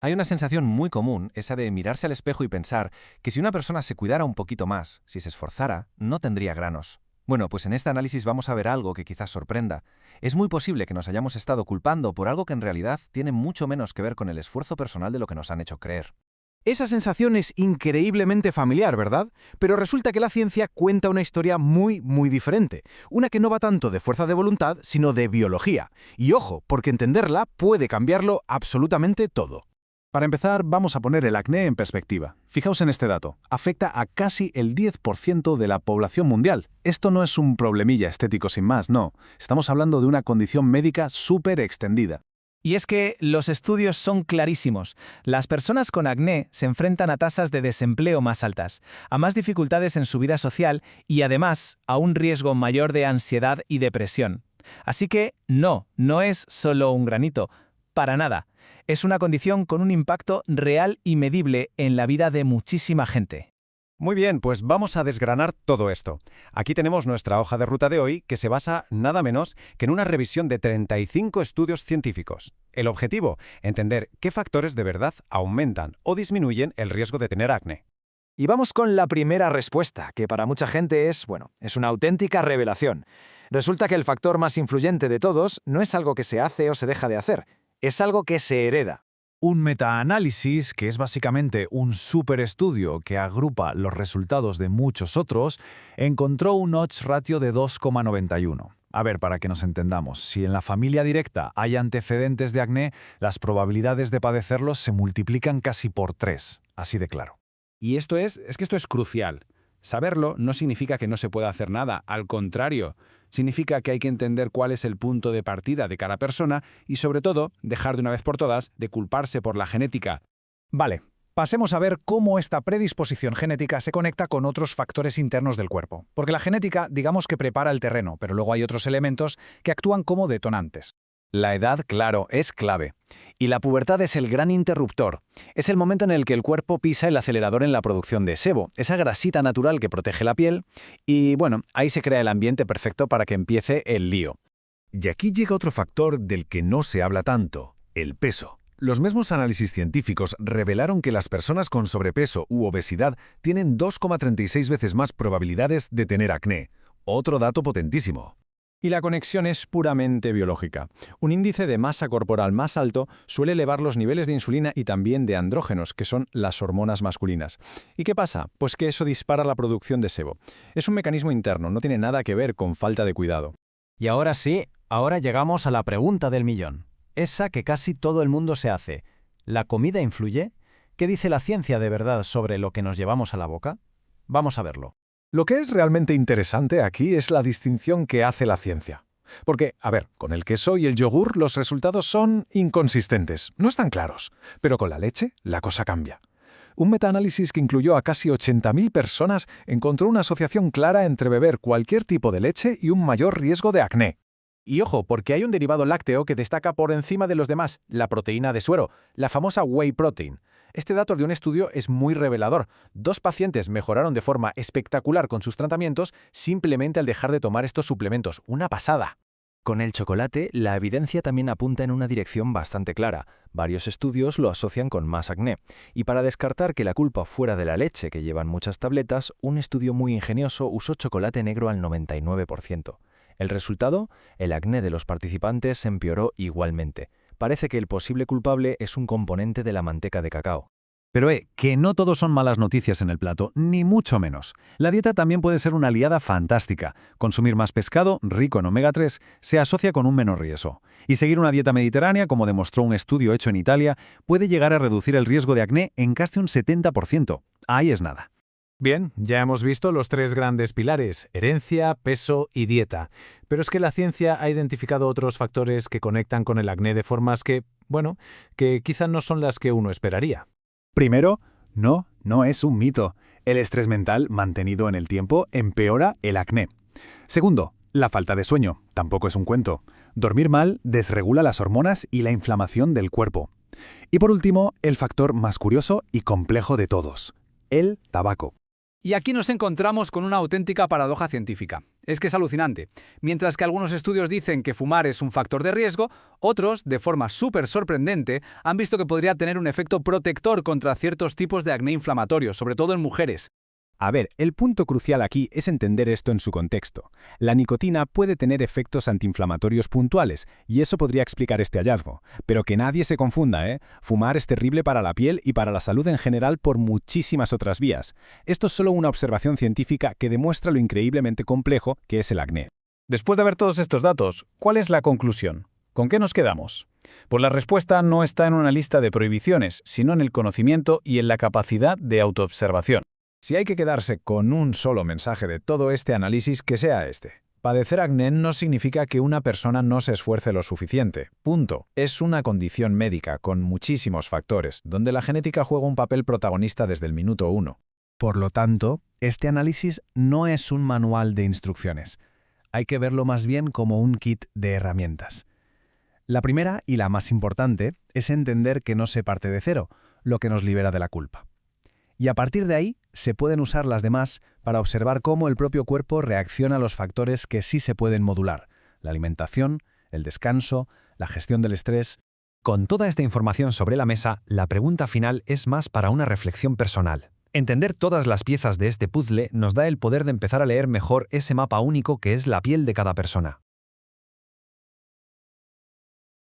Hay una sensación muy común, esa de mirarse al espejo y pensar que si una persona se cuidara un poquito más, si se esforzara, no tendría granos. Bueno, pues en este análisis vamos a ver algo que quizás sorprenda. Es muy posible que nos hayamos estado culpando por algo que en realidad tiene mucho menos que ver con el esfuerzo personal de lo que nos han hecho creer. Esa sensación es increíblemente familiar, ¿verdad? Pero resulta que la ciencia cuenta una historia muy diferente. Una que no va tanto de fuerza de voluntad, sino de biología. Y ojo, porque entenderla puede cambiarlo absolutamente todo. Para empezar, vamos a poner el acné en perspectiva. Fijaos en este dato. Afecta a casi el 10% de la población mundial. Esto no es un problemilla estético sin más, no. Estamos hablando de una condición médica súper extendida. Y es que los estudios son clarísimos. Las personas con acné se enfrentan a tasas de desempleo más altas, a más dificultades en su vida social y además a un riesgo mayor de ansiedad y depresión. Así que no es solo un granito, para nada. Es una condición con un impacto real y medible en la vida de muchísima gente. Muy bien, pues vamos a desgranar todo esto. Aquí tenemos nuestra hoja de ruta de hoy, que se basa nada menos que en una revisión de 35 estudios científicos. El objetivo, entender qué factores de verdad aumentan o disminuyen el riesgo de tener acné. Y vamos con la primera respuesta, que para mucha gente es una auténtica revelación. Resulta que el factor más influyente de todos no es algo que se hace o se deja de hacer, es algo que se hereda. Un metaanálisis, que es básicamente un superestudio que agrupa los resultados de muchos otros, encontró un odds ratio de 2,91. A ver, para que nos entendamos, si en la familia directa hay antecedentes de acné, las probabilidades de padecerlos se multiplican casi por 3, así de claro. Y esto es crucial. Saberlo no significa que no se pueda hacer nada, al contrario, significa que hay que entender cuál es el punto de partida de cada persona y, sobre todo, dejar de una vez por todas de culparse por la genética. Vale, pasemos a ver cómo esta predisposición genética se conecta con otros factores internos del cuerpo. Porque la genética, digamos que prepara el terreno, pero luego hay otros elementos que actúan como detonantes. La edad, claro, es clave. Y la pubertad es el gran interruptor. Es el momento en el que el cuerpo pisa el acelerador en la producción de sebo, esa grasita natural que protege la piel, y ahí se crea el ambiente perfecto para que empiece el lío. Y aquí llega otro factor del que no se habla tanto, el peso. Los mismos análisis científicos revelaron que las personas con sobrepeso u obesidad tienen 2,36 veces más probabilidades de tener acné. Otro dato potentísimo. Y la conexión es puramente biológica. Un índice de masa corporal más alto suele elevar los niveles de insulina y también de andrógenos, que son las hormonas masculinas. ¿Y qué pasa? Pues que eso dispara la producción de sebo. Es un mecanismo interno, no tiene nada que ver con falta de cuidado. Y ahora sí, ahora llegamos a la pregunta del millón. Esa que casi todo el mundo se hace. ¿La comida influye? ¿Qué dice la ciencia de verdad sobre lo que nos llevamos a la boca? Vamos a verlo. Lo que es realmente interesante aquí es la distinción que hace la ciencia. Porque, con el queso y el yogur los resultados son inconsistentes, no están claros. Pero con la leche, la cosa cambia. Un metaanálisis que incluyó a casi 80.000 personas encontró una asociación clara entre beber cualquier tipo de leche y un mayor riesgo de acné. Y ojo, porque hay un derivado lácteo que destaca por encima de los demás, la proteína de suero, la famosa whey protein. Este dato de un estudio es muy revelador. 2 pacientes mejoraron de forma espectacular con sus tratamientos simplemente al dejar de tomar estos suplementos. ¡Una pasada! Con el chocolate, la evidencia también apunta en una dirección bastante clara. Varios estudios lo asocian con más acné. Y para descartar que la culpa fuera de la leche, que llevan muchas tabletas, un estudio muy ingenioso usó chocolate negro al 99%. ¿El resultado? El acné de los participantes empeoró igualmente. Parece que el posible culpable es un componente de la manteca de cacao. Pero que no todo son malas noticias en el plato, ni mucho menos. La dieta también puede ser una aliada fantástica. Consumir más pescado, rico en omega 3, se asocia con un menor riesgo. Y seguir una dieta mediterránea, como demostró un estudio hecho en Italia, puede llegar a reducir el riesgo de acné en casi un 70%. Ahí es nada. Bien, ya hemos visto los 3 grandes pilares, herencia, peso y dieta. Pero es que la ciencia ha identificado otros factores que conectan con el acné de formas que quizá no son las que uno esperaría. Primero, no es un mito. El estrés mental mantenido en el tiempo empeora el acné. Segundo, la falta de sueño, tampoco es un cuento. Dormir mal desregula las hormonas y la inflamación del cuerpo. Y por último, el factor más curioso y complejo de todos, el tabaco. Y aquí nos encontramos con una auténtica paradoja científica. Es que es alucinante. Mientras que algunos estudios dicen que fumar es un factor de riesgo, otros, de forma súper sorprendente, han visto que podría tener un efecto protector contra ciertos tipos de acné inflamatorio, sobre todo en mujeres. A ver, el punto crucial aquí es entender esto en su contexto. La nicotina puede tener efectos antiinflamatorios puntuales, y eso podría explicar este hallazgo. Pero que nadie se confunda, ¿eh? Fumar es terrible para la piel y para la salud en general por muchísimas otras vías. Esto es solo una observación científica que demuestra lo increíblemente complejo que es el acné. Después de ver todos estos datos, ¿cuál es la conclusión? ¿Con qué nos quedamos? Pues la respuesta no está en una lista de prohibiciones, sino en el conocimiento y en la capacidad de autoobservación. Si hay que quedarse con un solo mensaje de todo este análisis, que sea este. Padecer acné no significa que una persona no se esfuerce lo suficiente. Punto. Es una condición médica con muchísimos factores, donde la genética juega un papel protagonista desde el minuto 1. Por lo tanto, este análisis no es un manual de instrucciones. Hay que verlo más bien como un kit de herramientas. La primera, y la más importante, es entender que no se parte de cero, lo que nos libera de la culpa. Y a partir de ahí, se pueden usar las demás para observar cómo el propio cuerpo reacciona a los factores que sí se pueden modular: la alimentación, el descanso, la gestión del estrés. Con toda esta información sobre la mesa, la pregunta final es más para una reflexión personal. Entender todas las piezas de este puzzle nos da el poder de empezar a leer mejor ese mapa único que es la piel de cada persona.